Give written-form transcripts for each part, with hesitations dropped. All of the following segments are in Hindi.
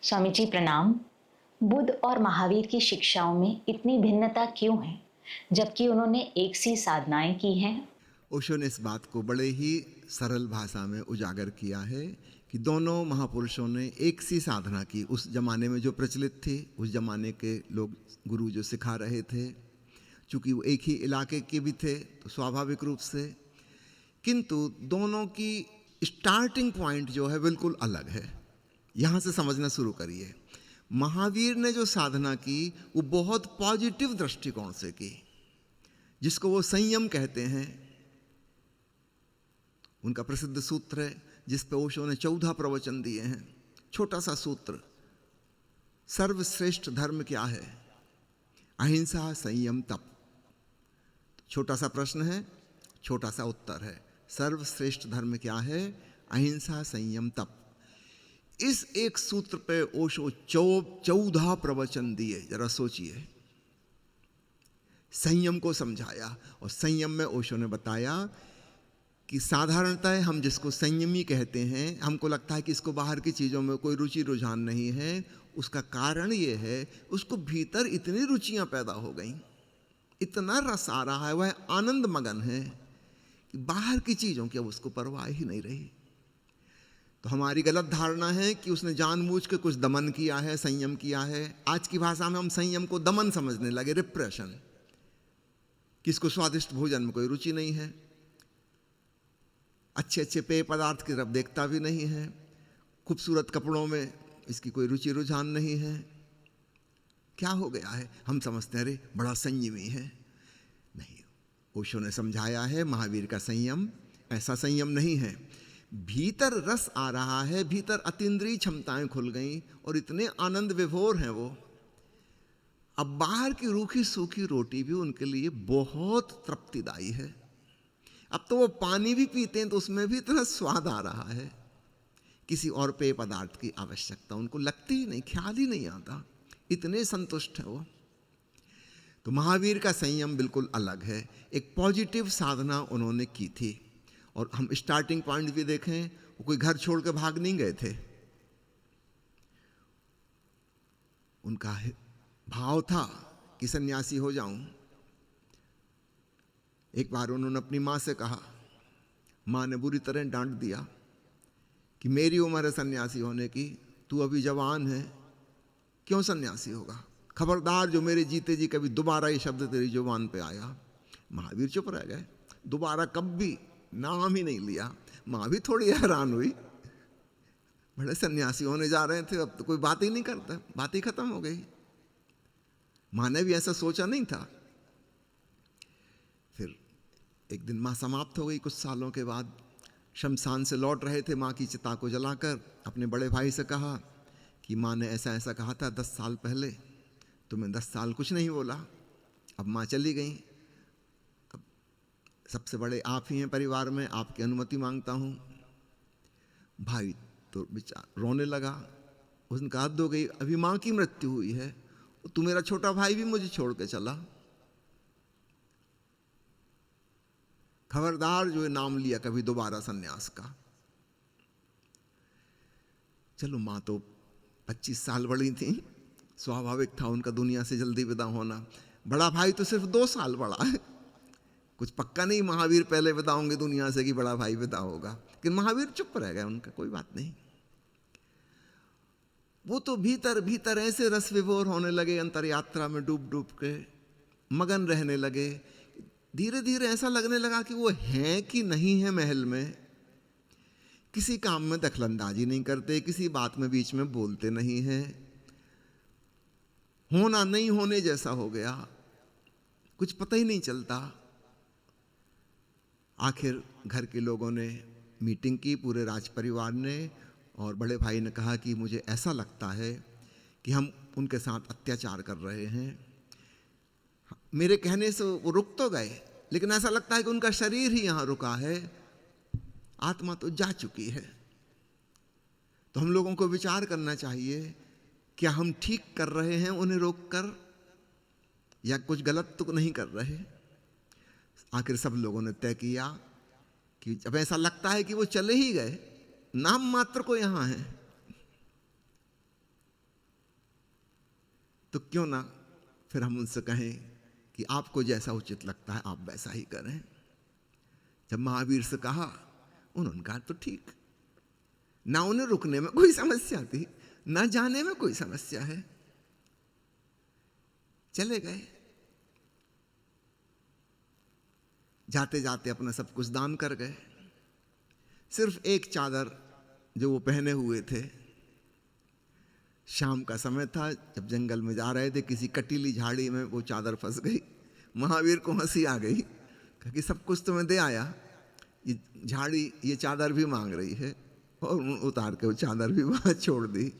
स्वामी जी प्रणाम। बुद्ध और महावीर की शिक्षाओं में इतनी भिन्नता क्यों है, जबकि उन्होंने एक सी साधनाएं की हैं? ओशो ने इस बात को बड़े ही सरल भाषा में उजागर किया है कि दोनों महापुरुषों ने एक सी साधना की। उस जमाने में जो प्रचलित थी, उस जमाने के लोग गुरु जो सिखा रहे थे, चूंकि वो एक ही इलाके के भी थे तो स्वाभाविक रूप से, किंतु दोनों की स्टार्टिंग पॉइंट जो है बिल्कुल अलग है। यहाँ से समझना शुरू करिए। महावीर ने जो साधना की वो बहुत पॉजिटिव दृष्टिकोण से की, जिसको वो संयम कहते हैं। उनका प्रसिद्ध सूत्र है जिस पे ओशो ने 14 प्रवचन दिए हैं। छोटा सा सूत्र, सर्वश्रेष्ठ धर्म क्या है? अहिंसा, संयम, तप। छोटा सा प्रश्न है, छोटा सा उत्तर है। सर्वश्रेष्ठ धर्म क्या है? अहिंसा, संयम, तप। इस एक सूत्र पे ओशो 14 प्रवचन दिए। जरा सोचिए। संयम को समझाया, और संयम में ओशो ने बताया कि साधारणतः हम जिसको संयमी कहते हैं, हमको लगता है कि इसको बाहर की चीज़ों में कोई रुचि रुझान नहीं है। उसका कारण ये है, उसको भीतर इतनी रुचियां पैदा हो गई, इतना रस आ रहा है, वह आनंद मगन है कि बाहर की चीज़ों की अब उसको परवाह ही नहीं रही। तो हमारी गलत धारणा है कि उसने जानबूझ के कुछ दमन किया है, संयम किया है। आज की भाषा में हम संयम को दमन समझने लगे, रिप्रेशन। किसको स्वादिष्ट भोजन में कोई रुचि नहीं है, अच्छे अच्छे पेय पदार्थ की तरफ देखता भी नहीं है, खूबसूरत कपड़ों में इसकी कोई रुचि रुझान नहीं है। क्या हो गया है? हम समझते हैं अरे बड़ा संयमी है। नहीं, ओशो ने समझाया है महावीर का संयम ऐसा संयम नहीं है। भीतर रस आ रहा है, भीतर अतीन्द्रिय क्षमताएं खुल गई और इतने आनंद विभोर हैं वो। अब बाहर की रूखी सूखी रोटी भी उनके लिए बहुत तृप्तिदायी है। अब तो वो पानी भी पीते हैं तो उसमें भी इतना स्वाद आ रहा है, किसी और पेय पदार्थ की आवश्यकता उनको लगती ही नहीं, ख्याल ही नहीं आता, इतने संतुष्ट है वो। तो महावीर का संयम बिल्कुल अलग है। एक पॉजिटिव साधना उन्होंने की थी। और हम स्टार्टिंग पॉइंट भी देखें, वो कोई घर छोड़ के भाग नहीं गए थे। उनका भाव था कि सन्यासी हो जाऊं। एक बार उन्होंने अपनी माँ से कहा, माँ ने बुरी तरह डांट दिया कि मेरी उम्र है सन्यासी होने की, तू अभी जवान है, क्यों सन्यासी होगा? खबरदार जो मेरे जीते जी कभी दोबारा ये शब्द तेरी जुबान पे आया। महावीर चुप रह गए, दोबारा कभी नाम ही नहीं लिया। माँ भी थोड़ी हैरान हुई, बड़े सन्यासी होने जा रहे थे, अब तो कोई बात ही नहीं करता, बात ही खत्म हो गई। माँ ने भी ऐसा सोचा नहीं था। फिर एक दिन माँ समाप्त हो गई। कुछ सालों के बाद शमशान से लौट रहे थे, माँ की चिता को जलाकर अपने बड़े भाई से कहा कि माँ ने ऐसा ऐसा कहा था 10 साल पहले, तुम्हें 10 साल कुछ नहीं बोला, अब माँ चली गई, अब सबसे बड़े आप ही हैं परिवार में, आपकी अनुमति मांगता हूँ। भाई तो बेचारा रोने लगा। उसने कहा हद हो गई, अभी माँ की मृत्यु हुई है, तू मेरा छोटा भाई भी मुझे छोड़ के चला, खबरदार जो ये नाम लिया कभी दोबारा सन्यास का। चलो माँ तो 25 साल बड़ी थी, स्वाभाविक था उनका दुनिया से जल्दी विदा होना। बड़ा भाई तो सिर्फ 2 साल बड़ा है, कुछ पक्का नहीं महावीर पहले विदा होंगे दुनिया से कि बड़ा भाई विदा होगा। लेकिन महावीर चुप रह गए, उनका कोई बात नहीं। वो तो भीतर भीतर ऐसे रस विभोर होने लगे, अंतर यात्रा में डूब डूब के मगन रहने लगे। धीरे धीरे ऐसा लगने लगा कि वो हैं कि नहीं है महल में, किसी काम में दखलंदाजी नहीं करते, किसी बात में बीच में बोलते नहीं हैं, होना नहीं होने जैसा हो गया, कुछ पता ही नहीं चलता। आखिर घर के लोगों ने मीटिंग की, पूरे राज परिवार ने, और बड़े भाई ने कहा कि मुझे ऐसा लगता है कि हम उनके साथ अत्याचार कर रहे हैं। मेरे कहने से वो रुक तो गए, लेकिन ऐसा लगता है कि उनका शरीर ही यहाँ रुका है, आत्मा तो जा चुकी है। तो हम लोगों को विचार करना चाहिए, क्या हम ठीक कर रहे हैं उन्हें रोककर, या कुछ गलत तो नहीं कर रहे। आखिर सब लोगों ने तय किया कि जब ऐसा लगता है कि वो चले ही गए, नाम मात्र को यहाँ है, तो क्यों ना फिर हम उनसे कहें कि आपको जैसा उचित लगता है आप वैसा ही करें। जब महावीर से कहा, उन्होंने कहा तो ठीक। ना उन्हें रुकने में कोई समस्या थी, ना जाने में कोई समस्या है, चले गए। जाते जाते अपना सब कुछ दान कर गए। सिर्फ एक चादर जो वो पहने हुए थे, शाम का समय था, जब जंगल में जा रहे थे, किसी कटीली झाड़ी में वो चादर फंस गई। महावीर को हंसी आ गई, कहा कि सब कुछ तो मैं दे आया, ये झाड़ी ये चादर भी मांग रही है, और उतार के वो चादर भी वहाँ छोड़ दी।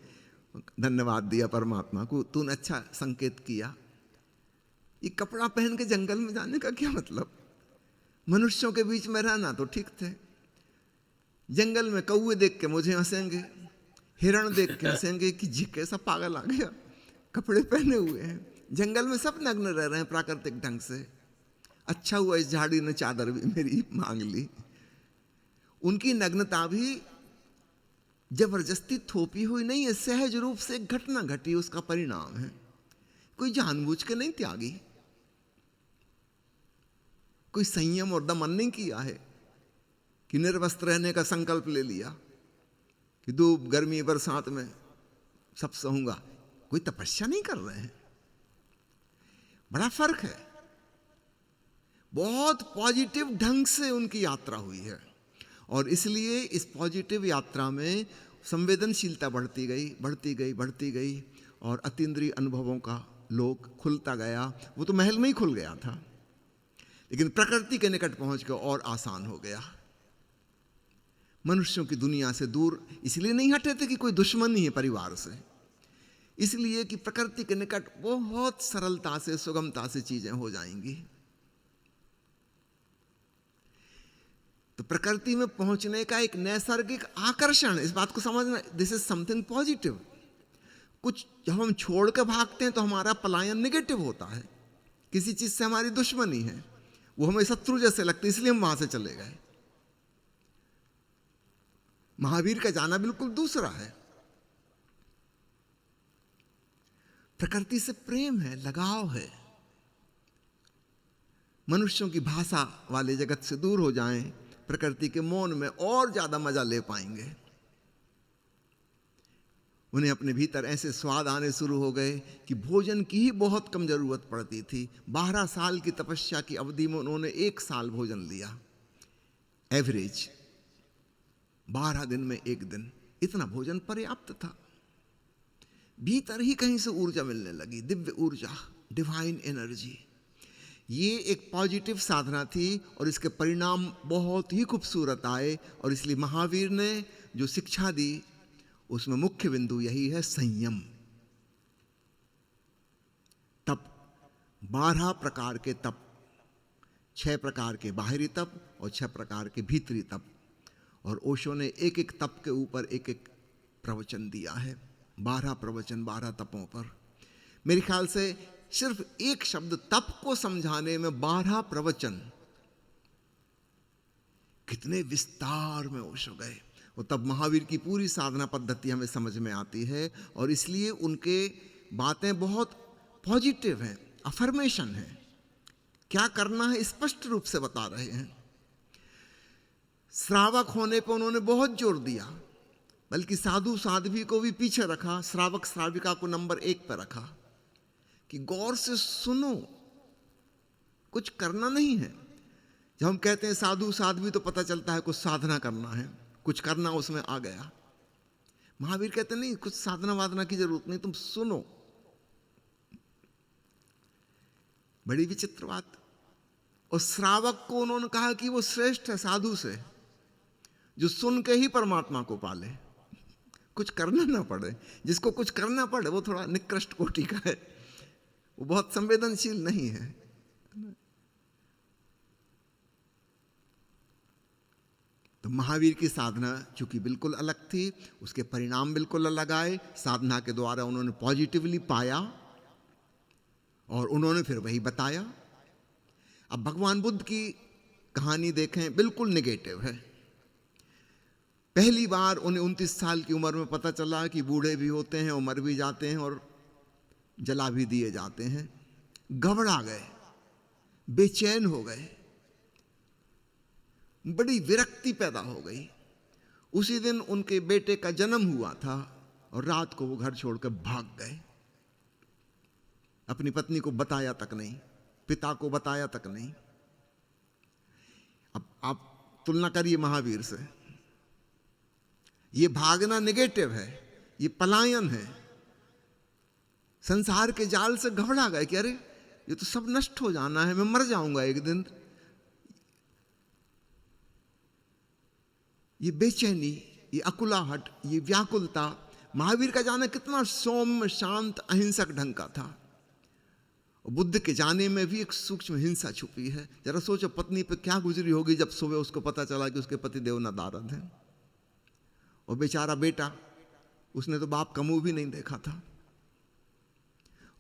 धन्यवाद दिया परमात्मा को, तूने अच्छा संकेत किया। ये कपड़ा पहन के जंगल में जाने का क्या मतलब? मनुष्यों के बीच में रहना तो ठीक थे, जंगल में कौवे देख के मुझे हंसेंगे, हिरण देख के हंसेंगे कि जी कैसा पागल आ गया, कपड़े पहने हुए हैं, जंगल में सब नग्न रह रहे हैं प्राकृतिक ढंग से। अच्छा हुआ इस झाड़ी ने चादर भी मेरी मांग ली। उनकी नग्नता भी जबरदस्ती थोपी हुई नहीं है, सहज रूप से एक घटना घटी, उसका परिणाम है। कोई जानबूझ के नहीं त्यागी, कोई संयम और दमन नहीं किया है कि निर्वस्त्र रहने का संकल्प ले लिया कि धूप गर्मी बरसात में सब सहूंगा। कोई तपस्या नहीं कर रहे हैं, बड़ा फर्क है। बहुत पॉजिटिव ढंग से उनकी यात्रा हुई है, और इसलिए इस पॉजिटिव यात्रा में संवेदनशीलता बढ़ती गई, बढ़ती गई, बढ़ती गई, और अतीन्द्रिय अनुभवों का लोक खुलता गया। वो तो महल में ही खुल गया था, लेकिन प्रकृति के निकट पहुंच कर और आसान हो गया। मनुष्यों की दुनिया से दूर इसलिए नहीं हटे थे कि कोई दुश्मनी है परिवार से, इसलिए कि प्रकृति के निकट बहुत सरलता से, सुगमता से चीजें हो जाएंगी। तो प्रकृति में पहुंचने का एक नैसर्गिक आकर्षण, इस बात को समझना, दिस इज समथिंग पॉजिटिव। कुछ जब हम छोड़ के भागते हैं तो हमारा पलायन नेगेटिव होता है, किसी चीज से हमारी दुश्मनी है, वो हमें शत्रु जैसे लगते, इसलिए हम वहां से चले गए। महावीर का जाना बिल्कुल दूसरा है। प्रकृति से प्रेम है, लगाव है। मनुष्यों की भाषा वाले जगत से दूर हो जाएं, प्रकृति के मौन में और ज्यादा मजा ले पाएंगे। उन्हें अपने भीतर ऐसे स्वाद आने शुरू हो गए कि भोजन की ही बहुत कम जरूरत पड़ती थी। 12 साल की तपस्या की अवधि में उन्होंने 1 साल भोजन लिया, एवरेज 12 दिन में 1 दिन, इतना भोजन पर्याप्त था। भीतर ही कहीं से ऊर्जा मिलने लगी, दिव्य ऊर्जा, डिवाइन एनर्जी। ये एक पॉजिटिव साधना थी, और इसके परिणाम बहुत ही खूबसूरत आए। और इसलिए महावीर ने जो शिक्षा दी उसमें मुख्य बिंदु यही है, संयम। तप, 12 प्रकार के तप, 6 प्रकार के बाहरी तप और 6 प्रकार के भीतरी तप। और ओशो ने एक एक तप के ऊपर एक एक प्रवचन दिया है, 12 प्रवचन 12 तपों पर। मेरे ख्याल से सिर्फ एक शब्द तप को समझाने में 12 प्रवचन, कितने विस्तार में ओशो गए। वो तब महावीर की पूरी साधना पद्धति हमें समझ में आती है, और इसलिए उनके बातें बहुत पॉजिटिव हैं, अफर्मेशन है, क्या करना है स्पष्ट रूप से बता रहे हैं। श्रावक होने पर उन्होंने बहुत जोर दिया, बल्कि साधु साध्वी को भी पीछे रखा, श्रावक श्राविका को नंबर 1 पर रखा कि गौर से सुनो, कुछ करना नहीं है। जब हम कहते हैं साधु साध्वी तो पता चलता है कुछ साधना करना है, कुछ करना उसमें आ गया। महावीर कहते नहीं, कुछ साधना वादना की जरूरत नहीं, तुम सुनो। बड़ी विचित्र बात। और श्रावक को उन्होंने कहा कि वो श्रेष्ठ है साधु से, जो सुन के ही परमात्मा को पाले, कुछ करना ना पड़े। जिसको कुछ करना पड़े वो थोड़ा निकृष्ट कोटि का है, वो बहुत संवेदनशील नहीं है। तो महावीर की साधना चूंकि बिल्कुल अलग थी, उसके परिणाम बिल्कुल अलग आए। साधना के द्वारा उन्होंने पॉजिटिवली पाया, और उन्होंने फिर वही बताया। अब भगवान बुद्ध की कहानी देखें, बिल्कुल नेगेटिव है। पहली बार उन्हें 29 साल की उम्र में पता चला कि बूढ़े भी होते हैं और मर भी जाते हैं, और जला भी दिए जाते हैं। घबरा गए, बेचैन हो गए, बड़ी विरक्ति पैदा हो गई। उसी दिन उनके बेटे का जन्म हुआ था और रात को वो घर छोड़कर भाग गए। अपनी पत्नी को बताया तक नहीं, पिता को बताया तक नहीं। अब आप तुलना करिए महावीर से। ये भागना नेगेटिव है, ये पलायन है। संसार के जाल से घबरा गए कि अरे ये तो सब नष्ट हो जाना है, मैं मर जाऊंगा एक दिन। ये बेचैनी, ये अकुलाहट, ये व्याकुलता, महावीर का जाना कितना सौम्य, शांत, अहिंसक ढंग का था। बुद्ध के जाने में भी एक सूक्ष्म हिंसा छुपी है। जरा सोचो पत्नी पे क्या गुजरी होगी जब सुबह उसको पता चला कि उसके पति देव नदारद हैं। और बेचारा बेटा, उसने तो बाप का मुंह भी नहीं देखा था।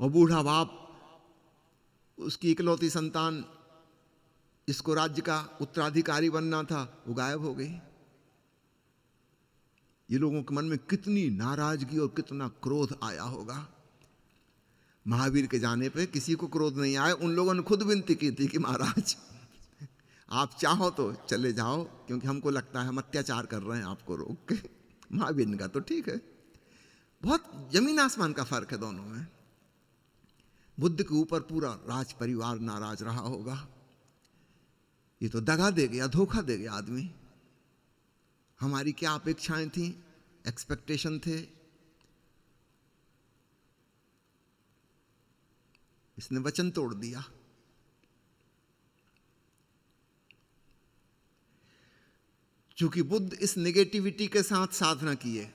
और बूढ़ा बाप, उसकी इकलौती संतान जिसको राज्य का उत्तराधिकारी बनना था, वो गायब हो गई। ये लोगों के मन में कितनी नाराजगी और कितना क्रोध आया होगा। महावीर के जाने पे किसी को क्रोध नहीं आया। उन लोगों ने खुद विनती की थी कि महाराज आप चाहो तो चले जाओ, क्योंकि हमको लगता है हम अत्याचार कर रहे हैं आपको रोक के। महावीर ने कहा तो ठीक है। बहुत जमीन आसमान का फर्क है दोनों में। बुद्ध के ऊपर पूरा राज परिवार नाराज रहा होगा। ये तो दगा दे गया, धोखा दे गया आदमी। हमारी क्या अपेक्षाएं थी, एक्सपेक्टेशन थे, इसने वचन तोड़ दिया। चूंकि बुद्ध इस नेगेटिविटी के साथ साधना किए,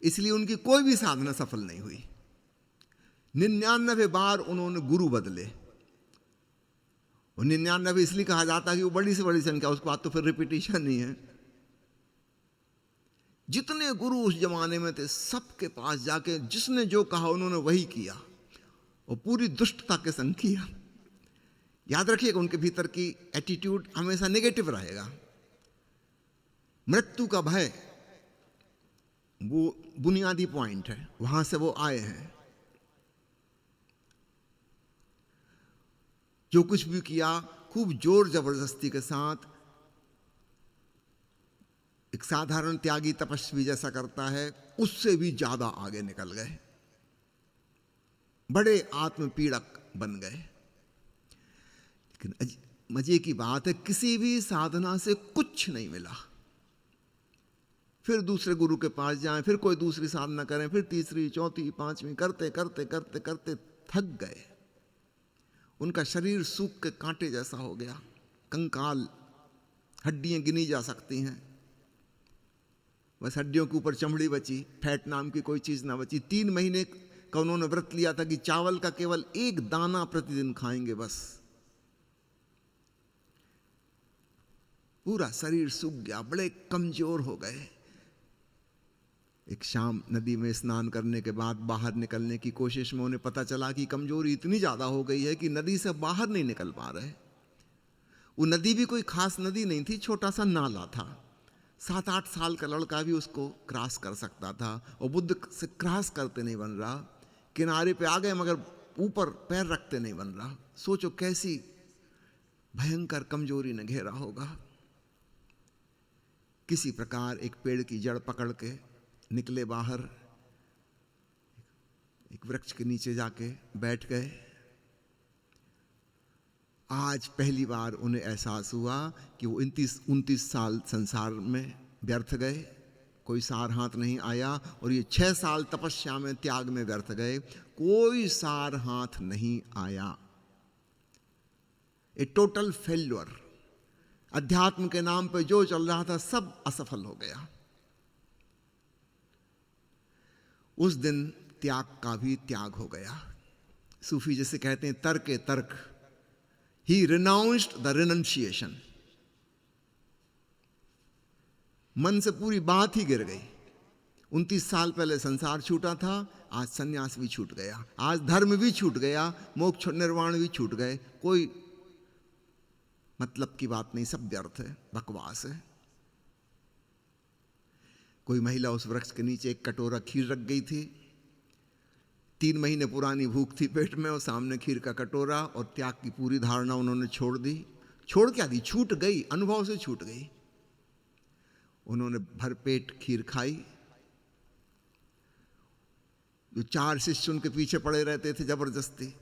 इसलिए उनकी कोई भी साधना सफल नहीं हुई। 99 बार उन्होंने गुरु बदले। और 99 इसलिए कहा जाता है कि वो बड़ी से बड़ी संख्या, उसके बाद तो फिर रिपीटिशन नहीं है। जितने गुरु उस जमाने में थे, सबके पास जाके जिसने जो कहा उन्होंने वही किया, और पूरी दुष्टता के संग किया। याद रखिएगा, उनके भीतर की एटीट्यूड हमेशा नेगेटिव रहेगा। मृत्यु का भय वो बुनियादी पॉइंट है, वहां से वो आए हैं। जो कुछ भी किया खूब जोर जबरदस्ती के साथ। एक साधारण त्यागी तपस्वी जैसा करता है, उससे भी ज्यादा आगे निकल गए, बड़े आत्मपीड़क बन गए। लेकिन मजे की बात है, किसी भी साधना से कुछ नहीं मिला। फिर दूसरे गुरु के पास जाएं, फिर कोई दूसरी साधना करें, फिर तीसरी, चौथी, पांचवी, करते करते करते करते थक गए। उनका शरीर सूख के कांटे जैसा हो गया, कंकाल, हड्डियां गिनी जा सकती हैं, बस हड्डियों के ऊपर चमड़ी बची, फैट नाम की कोई चीज ना बची। 3 महीने का उन्होंने व्रत लिया था कि चावल का केवल 1 दाना प्रतिदिन खाएंगे बस। पूरा शरीर सूख गया, बड़े कमजोर हो गए। एक शाम नदी में स्नान करने के बाद बाहर निकलने की कोशिश में उन्हें पता चला कि कमजोरी इतनी ज्यादा हो गई है कि नदी से बाहर नहीं निकल पा रहे। वो नदी भी कोई खास नदी नहीं थी, छोटा सा नाला था। 7-8 साल का लड़का भी उसको क्रॉस कर सकता था, और बुद्ध से क्रॉस करते नहीं बन रहा। किनारे पे आ गए मगर ऊपर पैर रखते नहीं बन रहा। सोचो कैसी भयंकर कमजोरी ने घेरा होगा। किसी प्रकार एक पेड़ की जड़ पकड़ के निकले बाहर, एक वृक्ष के नीचे जाके बैठ गए। आज पहली बार उन्हें एहसास हुआ कि वो 29 साल संसार में व्यर्थ गए, कोई सार हाथ नहीं आया। और ये 6 साल तपस्या में, त्याग में व्यर्थ गए, कोई सार हाथ नहीं आया। ए टोटल फेल्योर। अध्यात्म के नाम पे जो चल रहा था सब असफल हो गया। उस दिन त्याग का भी त्याग हो गया। सूफी जैसे कहते हैं, तर्क तर्क, ही रिनाउंस्ड द रिनंशिएशन। मन से पूरी बात ही गिर गई। 29 साल पहले संसार छूटा था, आज सन्यास भी छूट गया, आज धर्म भी छूट गया, मोक्ष निर्वाण भी छूट गए। कोई मतलब की बात नहीं, सब व्यर्थ है, बकवास है। कोई महिला उस वृक्ष के नीचे एक कटोरा खीर रख गई थी। 3 महीने पुरानी भूख थी पेट में, और सामने खीर का कटोरा, और त्याग की पूरी धारणा उन्होंने छोड़ दी। छोड़ क्या दी, छूट गई, अनुभव से छूट गई। उन्होंने भरपेट खीर खाई। जो 4 शिष्य उनके पीछे पड़े रहते थे जबरदस्ती,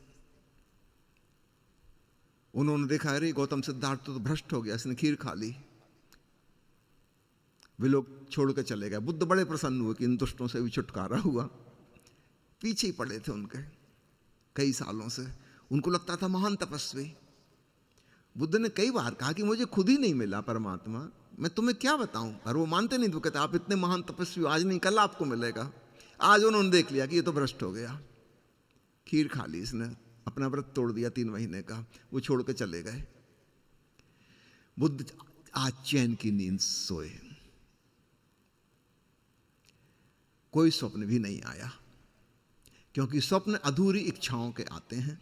उन्होंने देखा अरे गौतम सिद्धार्थ तो भ्रष्ट हो गया, इसने खीर खा ली। वे लोग छोड़ के चले गए। बुद्ध बड़े प्रसन्न हुए कि इन दुष्टों से भी छुटकारा हुआ। पीछे ही पड़े थे उनके कई सालों से। उनको लगता था महान तपस्वी। बुद्ध ने कई बार कहा कि मुझे खुद ही नहीं मिला परमात्मा, मैं तुम्हें क्या बताऊं, और वो मानते नहीं। तो कहते आप इतने महान तपस्वी, आज नहीं कल आपको मिलेगा। आज उन्होंने देख लिया कि ये तो भ्रष्ट हो गया, खीर खा ली इसने, अपना व्रत तोड़ दिया 3 महीने का, वो छोड़ के चले गए। बुद्ध आज चैन की नींद सोए, कोई स्वप्न भी नहीं आया, क्योंकि स्वप्न अधूरी इच्छाओं के आते हैं।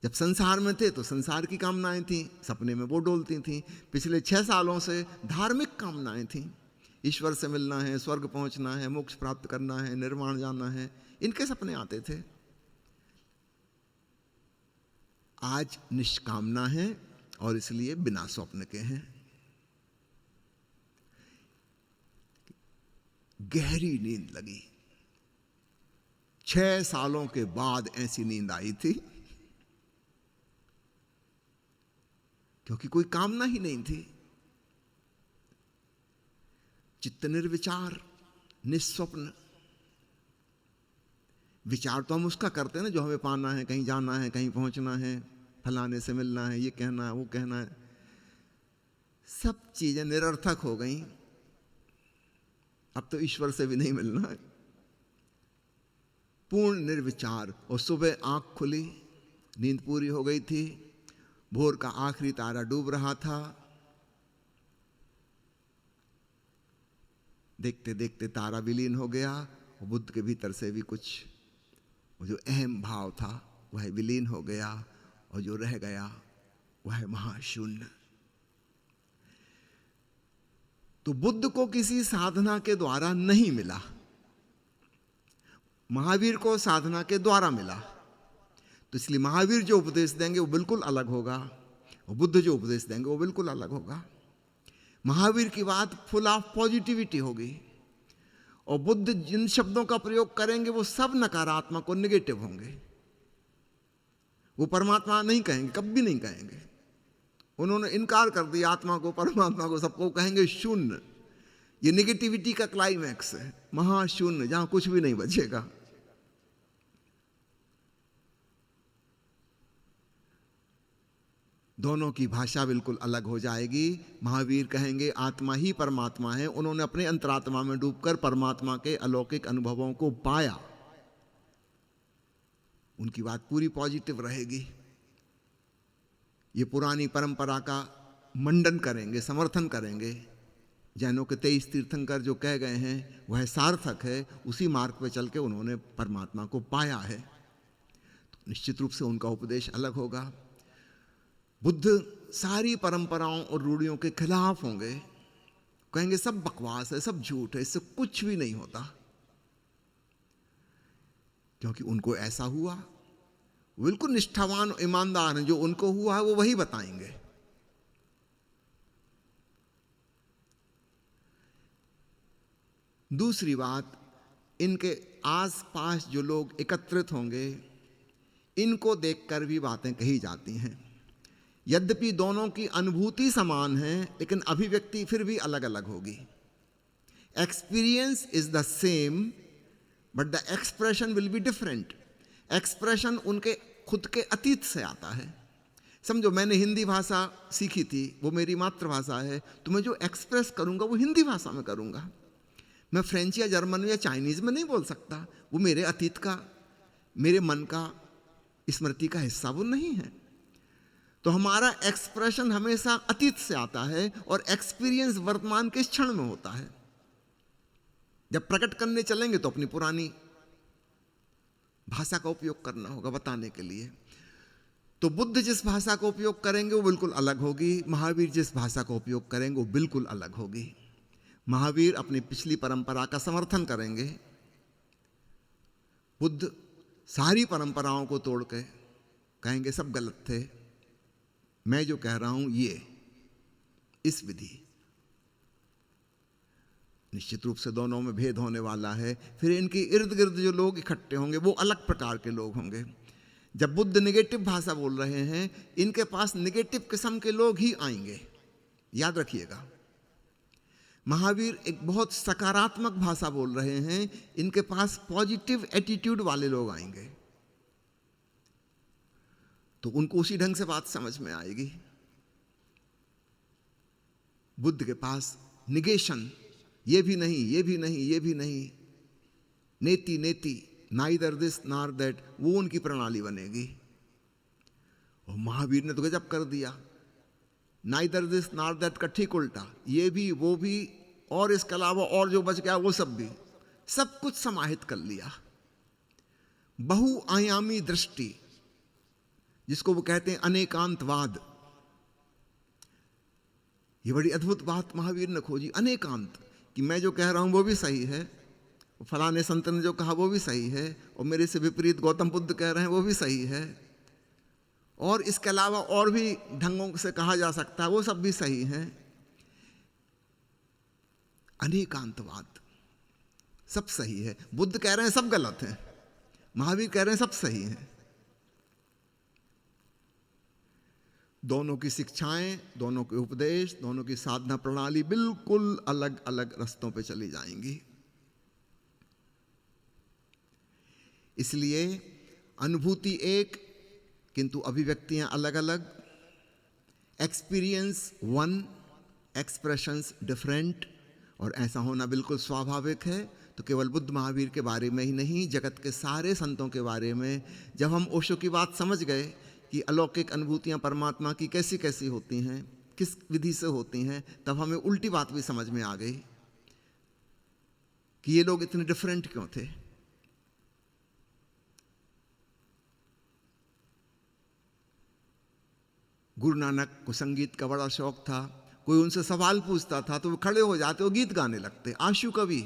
जब संसार में थे तो संसार की कामनाएं थी, सपने में वो डोलती थीं। पिछले 6 सालों से धार्मिक कामनाएं थीं, ईश्वर से मिलना है, स्वर्ग पहुंचना है, मोक्ष प्राप्त करना है, निर्वाण जाना है, इनके सपने आते थे। आज निष्कामना है और इसलिए बिना स्वप्न के हैं। गहरी नींद लगी। 6 सालों के बाद ऐसी नींद आई थी, क्योंकि कोई कामना ही नहीं थी। चित्त निर्विचार, निस्वप्न। विचार तो हम उसका करते हैं ना जो हमें पाना है, कहीं जाना है, कहीं पहुंचना है, फलाने से मिलना है, ये कहना है, वो कहना है। सब चीजें निरर्थक हो गई। अब तो ईश्वर से भी नहीं मिलना है। पूर्ण निर्विचार। और सुबह आंख खुली, नींद पूरी हो गई थी, भोर का आखिरी तारा डूब रहा था। देखते देखते तारा विलीन हो गया, और बुद्ध के भीतर से भी कुछ वो जो अहम भाव था वह विलीन हो गया, और जो रह गया वह महाशून्य। तो बुद्ध को किसी साधना के द्वारा नहीं मिला, महावीर को साधना के द्वारा मिला। तो इसलिए महावीर जो उपदेश देंगे वो बिल्कुल अलग होगा, और बुद्ध जो उपदेश देंगे वो बिल्कुल अलग होगा। महावीर की बात फुल ऑफ पॉजिटिविटी होगी, और बुद्ध जिन शब्दों का प्रयोग करेंगे वो सब नकारात्मक और निगेटिव होंगे। वो परमात्मा नहीं कहेंगे, कभी नहीं कहेंगे। उन्होंने इनकार कर दिया आत्मा को, परमात्मा को, सबको कहेंगे शून्य। ये निगेटिविटी का क्लाइमैक्स है, महाशून्य, जहां कुछ भी नहीं बचेगा। दोनों की भाषा बिल्कुल अलग हो जाएगी। महावीर कहेंगे आत्मा ही परमात्मा है। उन्होंने अपने अंतरात्मा में डूबकर परमात्मा के अलौकिक अनुभवों को पाया। उनकी बात पूरी पॉजिटिव रहेगी। ये पुरानी परंपरा का मंडन करेंगे, समर्थन करेंगे। जैनों के 23 तीर्थंकर जो कह गए हैं वह सार्थक है। उसी मार्ग पर चल के उन्होंने परमात्मा को पाया है। तो निश्चित रूप से उनका उपदेश अलग होगा। बुद्ध सारी परंपराओं और रूढ़ियों के खिलाफ होंगे, कहेंगे सब बकवास है, सब झूठ है, इससे कुछ भी नहीं होता। क्योंकि उनको ऐसा हुआ, बिल्कुल निष्ठावान ईमानदार हैं। जो उनको हुआ है वो वही बताएंगे। दूसरी बात, इनके आसपास जो लोग एकत्रित होंगे, इनको देखकर भी बातें कही जाती हैं। यद्यपि दोनों की अनुभूति समान है, लेकिन अभिव्यक्ति फिर भी अलग अलग होगी। Experience is the same but the expression will be different. Expression उनके खुद के अतीत से आता है। समझो मैंने हिंदी भाषा सीखी थी, वो मेरी मातृभाषा है, तो मैं जो एक्सप्रेस करूंगा वो हिंदी भाषा में करूंगा। मैं फ्रेंच या जर्मन या चाइनीज में नहीं बोल सकता। वो मेरे अतीत का, मेरे मन का, स्मृति का हिस्सा वो नहीं है। तो हमारा एक्सप्रेशन हमेशा अतीत से आता है, और एक्सपीरियंस वर्तमान के क्षण में होता है। जब प्रकट करने चलेंगे तो अपनी पुरानी भाषा का उपयोग करना होगा बताने के लिए। तो बुद्ध जिस भाषा का उपयोग करेंगे वो बिल्कुल अलग होगी। महावीर जिस भाषा का उपयोग करेंगे वो बिल्कुल अलग होगी। महावीर अपनी पिछली परंपरा का समर्थन करेंगे, बुद्ध सारी परंपराओं को तोड़ के कहेंगे सब गलत थे, मैं जो कह रहा हूं ये इस विधि। निश्चित रूप से दोनों में भेद होने वाला है। फिर इनके इर्द गिर्द जो लोग इकट्ठे होंगे वो अलग प्रकार के लोग होंगे। जब बुद्ध निगेटिव भाषा बोल रहे हैं, इनके पास निगेटिव किस्म के लोग ही आएंगे, याद रखिएगा। महावीर एक बहुत सकारात्मक भाषा बोल रहे हैं, इनके पास पॉजिटिव एटीट्यूड वाले लोग आएंगे, तो उनको उसी ढंग से बात समझ में आएगी। बुद्ध के पास निगेशन, ये भी नहीं, ये भी नहीं, ये भी नहीं, नेति नेति, नाइदर दिस नॉर दैट, वो उनकी प्रणाली बनेगी। और महावीर ने तो गजब कर दिया, नाइदर दिस नॉर दैट का ठीक उल्टा, ये भी वो भी और इसके अलावा और जो बच गया वो सब भी, सब कुछ समाहित कर लिया। बहुआयामी दृष्टि, जिसको वो कहते हैं अनेकांतवाद, ये बड़ी अद्भुत बात महावीर ने खोजी। अनेकांत, कि मैं जो कह रहा हूं वो भी सही है, फलाने संत ने जो कहा वो भी सही है, और मेरे से विपरीत गौतम बुद्ध कह रहे हैं वो भी सही है, और इसके अलावा और भी ढंगों से कहा जा सकता है वो सब भी सही है। अनेकांतवाद, सब सही है। बुद्ध कह रहे हैं सब गलत है, महावीर कह रहे हैं सब सही है। दोनों की शिक्षाएं, दोनों के उपदेश, दोनों की साधना प्रणाली बिल्कुल अलग अलग रास्तों पे चली जाएंगी। इसलिए अनुभूति एक, किंतु अभिव्यक्तियां अलग अलग। Experience one, expressions different. और ऐसा होना बिल्कुल स्वाभाविक है। तो केवल बुद्ध महावीर के बारे में ही नहीं, जगत के सारे संतों के बारे में जब हम ओशो की बात समझ गए कि अलौकिक अनुभूतियां परमात्मा की कैसी कैसी होती हैं, किस विधि से होती हैं, तब हमें उल्टी बात भी समझ में आ गई कि ये लोग इतने डिफरेंट क्यों थे। गुरु नानक को संगीत का बड़ा शौक था। कोई उनसे सवाल पूछता था तो वो खड़े हो जाते और गीत गाने लगते। आशु कवि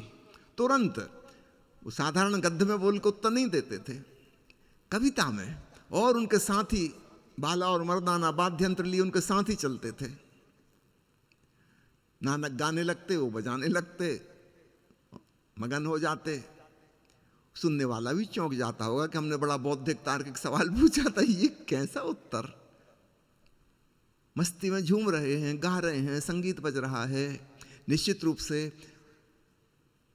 तुरंत, वो साधारण गद्य में बोल के उत्तर नहीं देते थे, कविता में। और उनके साथ ही बाला और मर्दाना वाद्य यंत्र लिए उनके साथ ही चलते थे। नानक गाने लगते, वो बजाने लगते, मगन हो जाते। सुनने वाला भी चौंक जाता होगा कि हमने बड़ा बौद्धिक तार्किक सवाल पूछा था, ये कैसा उत्तर। मस्ती में झूम रहे हैं, गा रहे हैं, संगीत बज रहा है। निश्चित रूप से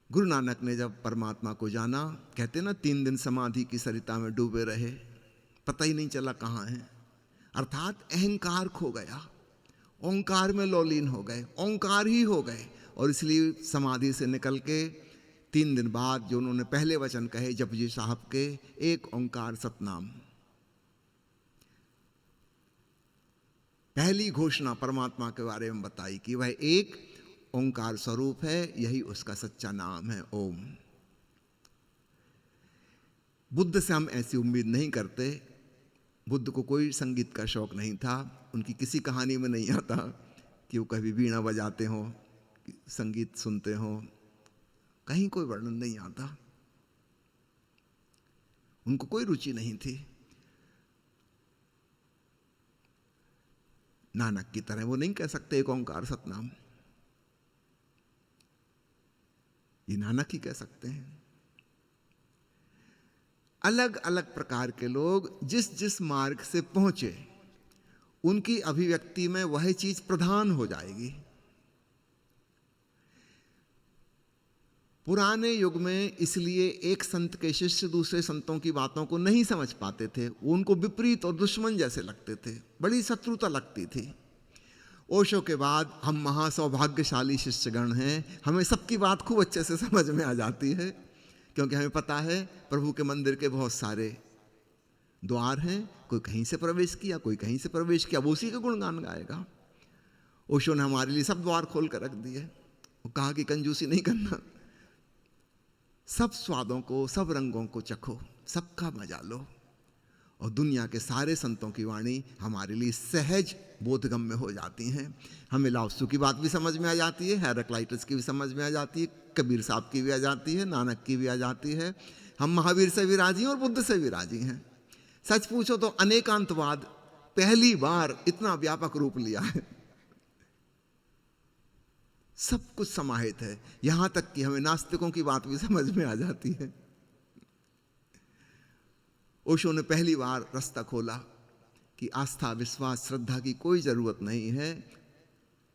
गुरु नानक ने जब परमात्मा को जाना, कहते ना 3 दिन समाधि की सरिता में डूबे रहे, पता ही नहीं चला कहाँ हैं। अर्थात अहंकार खो गया, ओंकार में लौलीन हो गए, ओंकार ही हो गए। और इसलिए समाधि से निकल के 3 दिन बाद जो उन्होंने पहले वचन कहे जपजी साहब के, एक ओंकार सतनाम, पहली घोषणा परमात्मा के बारे में बताई कि वह एक ओंकार स्वरूप है, यही उसका सच्चा नाम है, ओम। बुद्ध से हम ऐसी उम्मीद नहीं करते। बुद्ध को कोई संगीत का शौक नहीं था। उनकी किसी कहानी में नहीं आता कि वो कभी वीणा बजाते हो, संगीत सुनते हो, कहीं कोई वर्णन नहीं आता। उनको कोई रुचि नहीं थी। नानक की तरह वो नहीं कह सकते एक ओंकार सतनाम, ये नानक ही कह सकते हैं। अलग अलग प्रकार के लोग जिस जिस मार्ग से पहुंचे, उनकी अभिव्यक्ति में वह चीज प्रधान हो जाएगी। पुराने युग में इसलिए एक संत के शिष्य दूसरे संतों की बातों को नहीं समझ पाते थे, वो उनको विपरीत और दुश्मन जैसे लगते थे, बड़ी शत्रुता लगती थी। ओशो के बाद हम महासौभाग्यशाली शिष्यगण हैं, हमें सबकी बात खूब अच्छे से समझ में आ जाती है, क्योंकि हमें पता है प्रभु के मंदिर के बहुत सारे द्वार हैं, कोई कहीं से प्रवेश किया, कोई कहीं से प्रवेश किया, वो उसी का गुणगान गाएगा। ओशो ने हमारे लिए सब द्वार खोल कर रख दिए। वो कहा कि कंजूसी नहीं करना, सब स्वादों को, सब रंगों को चखो, सबका मजा लो। और दुनिया के सारे संतों की वाणी हमारे लिए सहज बोधगम्य हो जाती हैं। हमें लाओत्सु की बात भी समझ में आ जाती है, हेराक्लाइटस की भी समझ में आ जाती है, कबीर साहब की भी आ जाती है, नानक की भी आ जाती है। हम महावीर से भी राजी हैं और बुद्ध से भी राजी हैं। सच पूछो तो अनेकांतवाद पहली बार इतना व्यापक रूप लिया है, सब कुछ समाहित है, यहां तक कि हमें नास्तिकों की बात भी समझ में आ जाती है। ओशो ने पहली बार रास्ता खोला कि आस्था, विश्वास, श्रद्धा की कोई जरूरत नहीं है,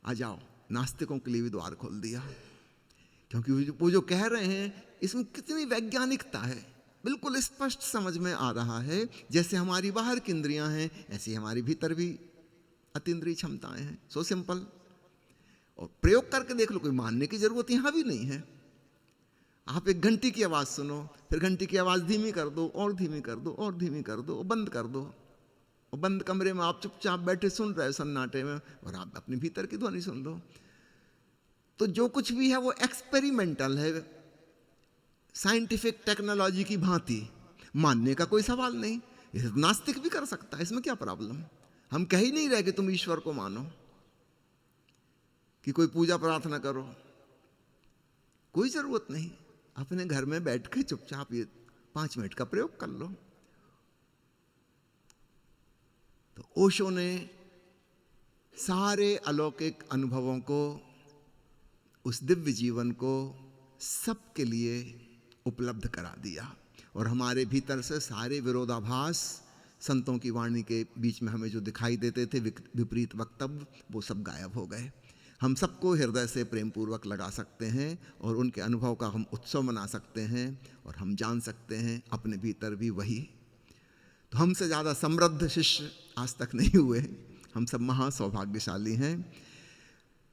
आ जाओ। नास्तिकों के लिए भी द्वार खोल दिया, क्योंकि वो जो कह रहे हैं इसमें कितनी वैज्ञानिकता है, बिल्कुल स्पष्ट समझ में आ रहा है। जैसे हमारी बाहर की इंद्रियां हैं, ऐसी हमारी भीतर भी अतीन्द्रिय क्षमताएं हैं। So simple. और प्रयोग करके देख लो, कोई मानने की जरूरत यहां भी नहीं है। आप एक घंटी की आवाज सुनो, फिर घंटी की आवाज धीमी कर दो, और धीमी कर दो, और धीमी कर दो, और बंद कर दो, और बंद कमरे में आप चुपचाप बैठे सुन रहे हो सन्नाटे में, और आप अपने भीतर की ध्वनि सुन लो। तो जो कुछ भी है वो एक्सपेरिमेंटल है, साइंटिफिक टेक्नोलॉजी की भांति। मानने का कोई सवाल नहीं, इसे नास्तिक भी कर सकता है, इसमें क्या प्रॉब्लम। हम कह ही नहीं रहे कि तुम ईश्वर को मानो, कि कोई पूजा प्रार्थना करो, कोई जरूरत नहीं। अपने घर में बैठ के चुपचाप ये 5 मिनट का प्रयोग कर लो। तो ओशो ने सारे अलौकिक अनुभवों को, उस दिव्य जीवन को सबके लिए उपलब्ध करा दिया, और हमारे भीतर से सारे विरोधाभास संतों की वाणी के बीच में हमें जो दिखाई देते थे, विपरीत वक्तव्य, वो सब गायब हो गए। हम सबको हृदय से प्रेम पूर्वक लगा सकते हैं और उनके अनुभव का हम उत्सव मना सकते हैं, और हम जान सकते हैं अपने भीतर भी वही। तो हमसे ज़्यादा समृद्ध शिष्य आज तक नहीं हुए, हम सब महा सौभाग्यशाली हैं।